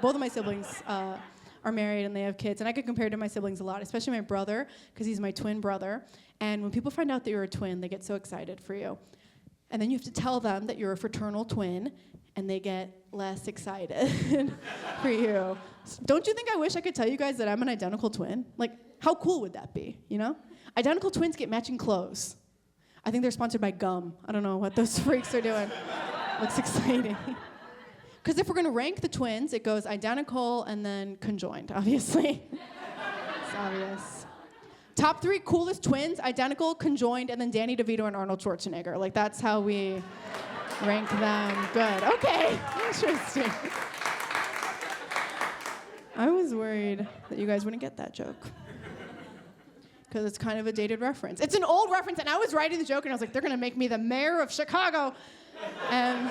both of my siblings are married and they have kids, and I could compare to my siblings a lot, especially my brother, because he's my twin brother. And when people find out that you're a twin, they get so excited for you. And then you have to tell them that you're a fraternal twin, and they get less excited for you. Don't you think I wish I could tell you guys that I'm an identical twin? Like, how cool would that be, you know? Identical twins get matching clothes. I think they're sponsored by gum. I don't know what those freaks are doing. Looks exciting. Because if we're gonna rank the twins, it goes identical and then conjoined, obviously. It's obvious. Top 3 coolest twins, identical, conjoined, and then Danny DeVito and Arnold Schwarzenegger. Like, that's how we rank them. Good, okay, interesting. I was worried that you guys wouldn't get that joke. Because it's kind of a dated reference. It's an old reference, and I was writing the joke, and I was like, they're gonna make me the mayor of Chicago. And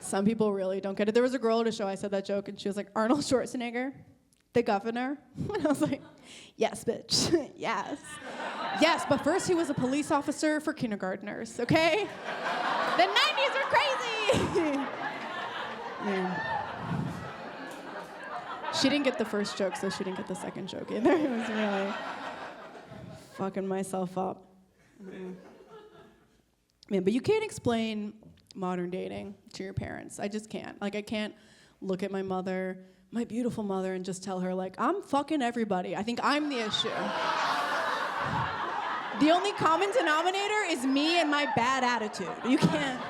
some people really don't get it. There was a girl at a show, I said that joke, and she was like, Arnold Schwarzenegger, the governor? And I was like, yes, bitch, yes. Yes, but first he was a police officer for kindergartners, okay? The 90s are crazy! Yeah. She didn't get the first joke, so she didn't get the second joke either. It was really fucking myself up. Man, but you can't explain modern dating to your parents. I just can't. Like, I can't look at my mother, my beautiful mother, and just tell her, like, I'm fucking everybody. I think I'm the issue. The only common denominator is me and my bad attitude. You can't.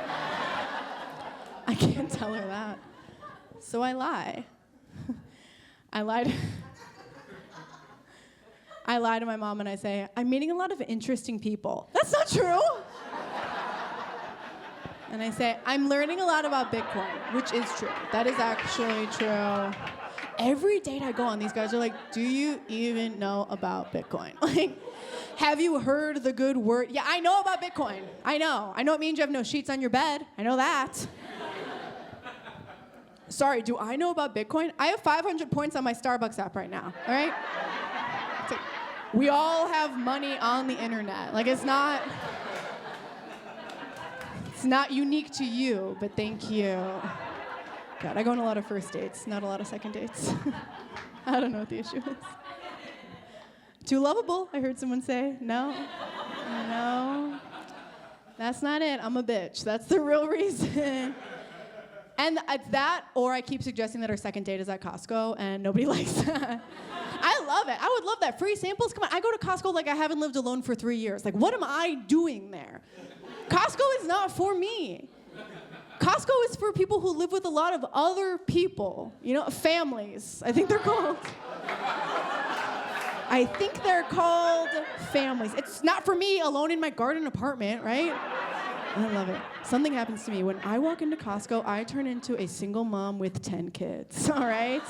I can't tell her that. So I lie. I lie to my mom and I say, I'm meeting a lot of interesting people. That's not true. And I say, I'm learning a lot about Bitcoin, which is true. That is actually true. Every date I go on, these guys are like, do you even know about Bitcoin? Like, have you heard the good word? Yeah, I know about Bitcoin. I know it means you have no sheets on your bed. I know that. Sorry, do I know about Bitcoin? I have 500 points on my Starbucks app right now, all right? It's like, we all have money on the internet. Like, it's not unique to you, but thank you. God, I go on a lot of first dates, not a lot of second dates. I don't know what the issue is. Too lovable, I heard someone say. No, that's not it. I'm a bitch. That's the real reason. And it's that, or I keep suggesting that our second date is at Costco, and nobody likes that. I love it. I would love that. Free samples? Come on, I go to Costco like I haven't lived alone for 3 years. Like, what am I doing there? Costco is not for me. Costco is for people who live with a lot of other people. You know, families. I think they're called families. It's not for me alone in my garden apartment, right? I love it. Something happens to me. When I walk into Costco, I turn into a single mom with 10 kids, all right?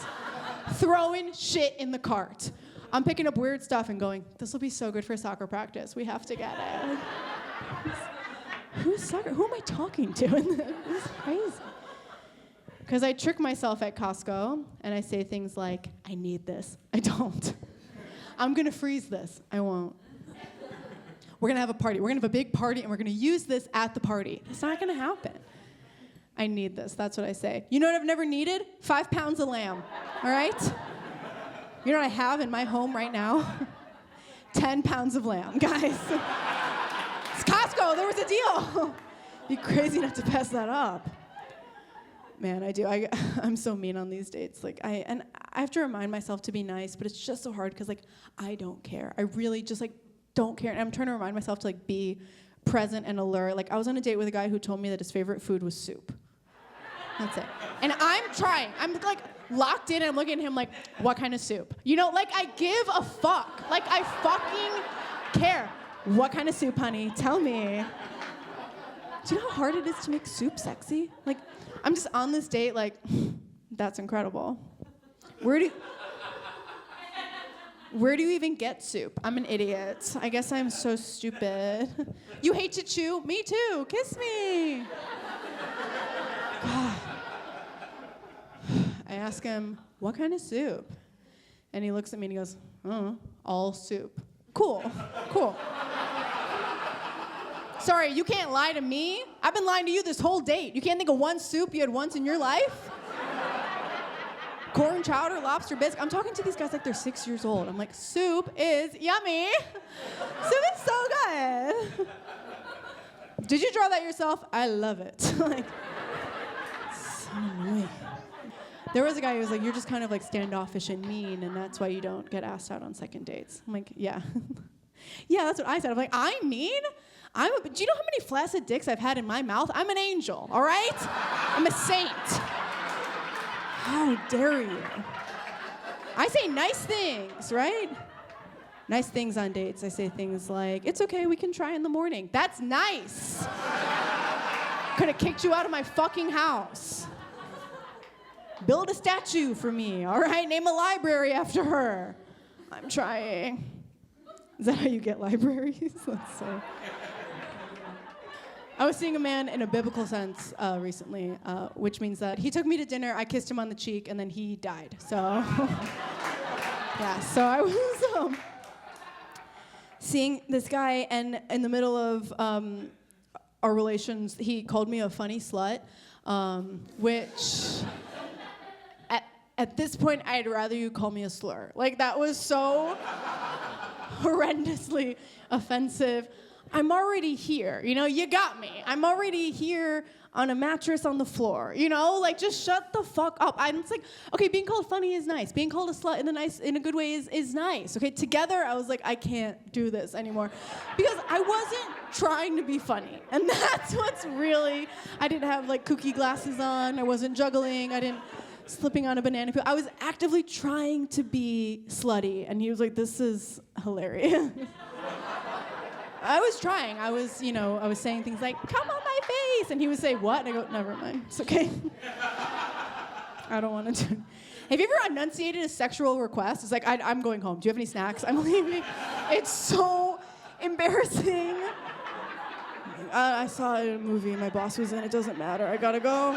Throwing shit in the cart. I'm picking up weird stuff and going, this will be so good for soccer practice. We have to get it. Who's soccer? Who am I talking to? This is crazy. Because I trick myself at Costco, and I say things like, I need this. I don't. I'm going to freeze this. I won't. We're going to have a party. We're going to have a big party, and we're going to use this at the party. It's not going to happen. I need this. That's what I say. You know what I've never needed? 5 pounds of lamb. All right? You know what I have in my home right now? 10 pounds of lamb, guys. It's Costco. There was a deal. Be crazy not to pass that up. Man, I do. I'm so mean on these dates. Like, I have to remind myself to be nice, but it's just so hard because, like, I don't care. I really just, like, don't care. And I'm trying to remind myself to, like, be present and alert. Like, I was on a date with a guy who told me that his favorite food was soup. That's it. And I'm trying. I'm, like, locked in, and I'm looking at him like, what kind of soup? You know, like, I give a fuck. Like, I fucking care. What kind of soup, honey? Tell me. Do you know how hard it is to make soup sexy? Like, I'm just on this date like, that's incredible. Where do you even get soup? I'm an idiot. I guess I'm so stupid. You hate to chew? Me too. Kiss me. God. I ask him, what kind of soup? And he looks at me and he goes, all soup. Cool. Sorry, you can't lie to me. I've been lying to you this whole date. You can't think of one soup you had once in your life? corn chowder, lobster bisque. I'm talking to these guys like they're 6 years old. I'm like, soup is yummy. Soup is so good. Did you draw that yourself? I love it. Like, so annoying. There was a guy who was like, you're just kind of like standoffish and mean, and that's why you don't get asked out on second dates. I'm like, yeah. Yeah, that's what I said. I'm like, I'm mean? Do you know how many flaccid dicks I've had in my mouth? I'm an angel, all right? I'm a saint. How dare you? I say nice things, right? Nice things on dates. I say things like, it's okay, we can try in the morning. That's nice. Could have kicked you out of my fucking house. Build a statue for me, all right? Name a library after her. I'm trying. Is that how you get libraries? That's so... I was seeing a man in a biblical sense recently, which means that he took me to dinner, I kissed him on the cheek, and then he died. So, yeah, so I was seeing this guy, and in the middle of our relations, he called me a funny slut, which at this point, I'd rather you call me a slur. Like, that was so horrendously offensive. I'm already here, you know, you got me. I'm already here on a mattress on the floor, you know, like just shut the fuck up. It's like, okay, being called funny is nice. Being called a slut in a good way is nice. Okay, together I was like, I can't do this anymore because I wasn't trying to be funny, and that's what's really. I didn't have like kooky glasses on. I wasn't juggling. I didn't slipping on a banana peel. I was actively trying to be slutty, and he was like, this is hilarious. I was trying. I was saying things like, come on my face. And he would say, what? And I go, never mind. It's okay. I don't want to do it. Have you ever enunciated a sexual request? It's like, I'm going home. Do you have any snacks? I'm leaving. It's so embarrassing. I saw a movie my boss was in. It doesn't matter. I gotta go.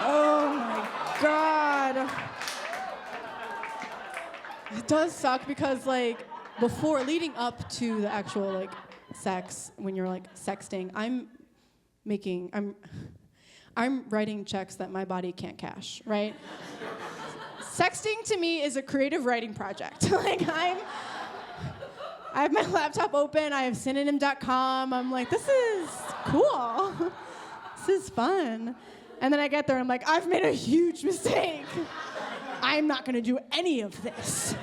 Oh my God. It does suck because like, before, leading up to the actual like sex, when you're like sexting, I'm writing checks that my body can't cash, right? Sexting to me is a creative writing project. Like I have my laptop open, I have synonym.com, I'm like, this is cool. This is fun. And then I get there and I'm like, I've made a huge mistake. I'm not gonna do any of this.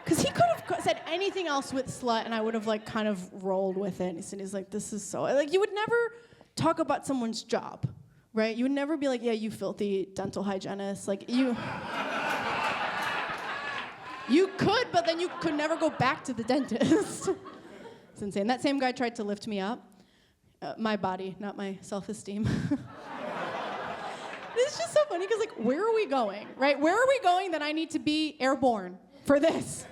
Because he could have said anything else with slut, and I would have like kind of rolled with it. And he's like, "This is so like you would never talk about someone's job, right? You would never be like, yeah, you filthy dental hygienist. Like you could, but then you could never go back to the dentist. It's insane. That same guy tried to lift me up, my body, not my self-esteem." It's just so funny because like, where are we going, right? Where are we going that I need to be airborne for this?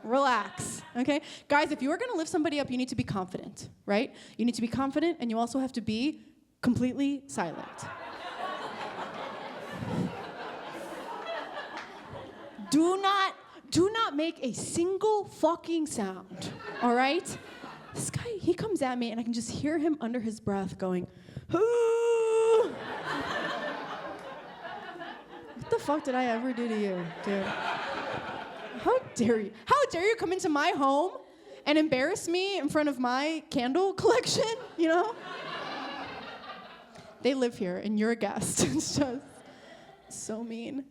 Relax, okay? Guys, if you are gonna lift somebody up, you need to be confident, right? You need to be confident, and you also have to be completely silent. Do not make a single fucking sound, all right? This guy, he comes at me, and I can just hear him under his breath going, "Ooh." What the fuck did I ever do to you, dude? How dare you? How dare you come into my home and embarrass me in front of my candle collection, you know? They live here, and you're a guest. It's just so mean.